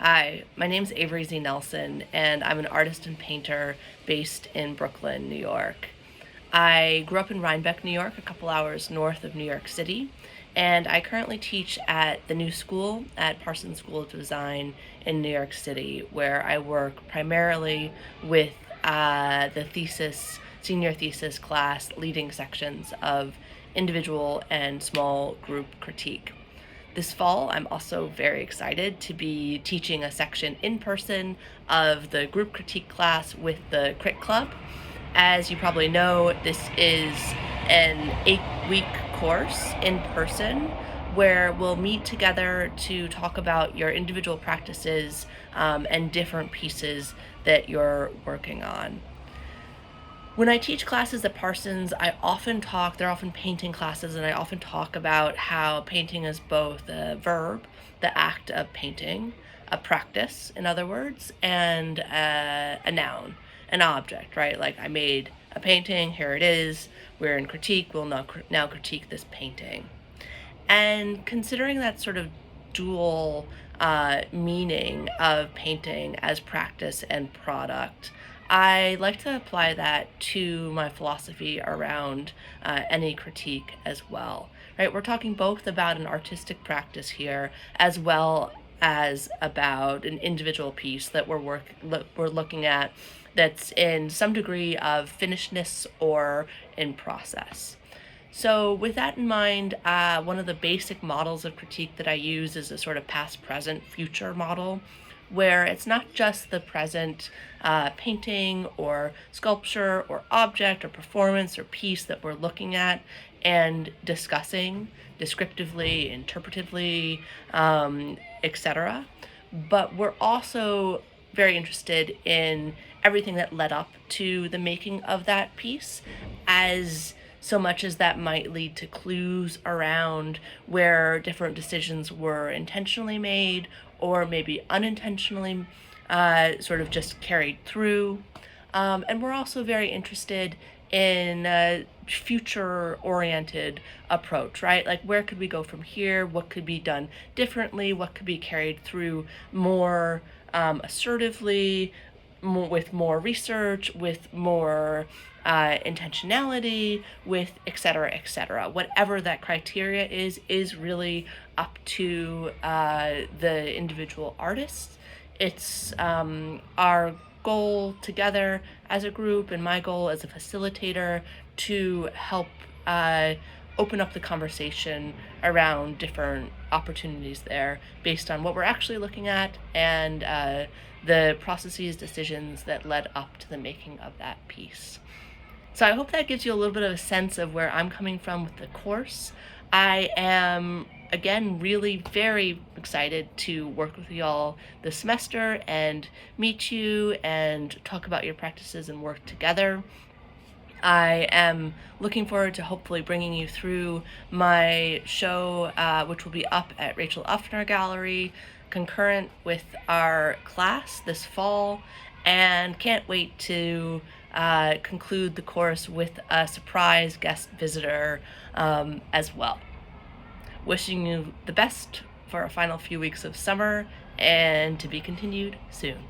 Hi, my name's Avery Z. Nelson, and I'm an artist and painter based in Brooklyn, New York. I grew up in Rhinebeck, New York, a couple hours north of New York City, and I currently teach at the New School at Parsons School of Design in New York City, where I work primarily with senior thesis class leading sections of individual and small group critique. This fall, I'm also very excited to be teaching a section in person of the group critique class with the Crit Club. As you probably know, this is an 8-week course in person where we'll meet together to talk about your individual practices and different pieces that you're working on. When I teach classes at Parsons, they're often painting classes, and I often talk about how painting is both a verb, the act of painting, a practice, in other words, and a noun, an object, right? Like I made a painting, here it is, we're in critique, we'll now critique this painting. And considering that sort of dual meaning of painting as practice and product, I like to apply that to my philosophy around any critique as well. Right? We're talking both about an artistic practice here as well as about an individual piece that we're looking at that's in some degree of finishedness or in process. So with that in mind, one of the basic models of critique that I use is a sort of past, present, future model, where it's not just the present painting or sculpture or object or performance or piece that we're looking at and discussing descriptively, interpretively, etc. But we're also very interested in everything that led up to the making of that piece, as so much as that might lead to clues around where different decisions were intentionally made or maybe unintentionally sort of just carried through. And we're also very interested in a future-oriented approach, right? Like where could we go from here? What could be done differently? What could be carried through more assertively, with more research, with more intentionality, with et cetera, et cetera. Whatever that criteria is really up to the individual artists. It's our goal together as a group and my goal as a facilitator to help open up the conversation around different opportunities there based on what we're actually looking at and the processes, decisions that led up to the making of that piece. So I hope that gives you a little bit of a sense of where I'm coming from with the course. I am, again, really very excited to work with you all this semester and meet you and talk about your practices and work together. I am looking forward to hopefully bringing you through my show, which will be up at Rachel Uffner Gallery, concurrent with our class this fall, and can't wait to conclude the course with a surprise guest visitor as well. Wishing you the best for our final few weeks of summer, and to be continued soon.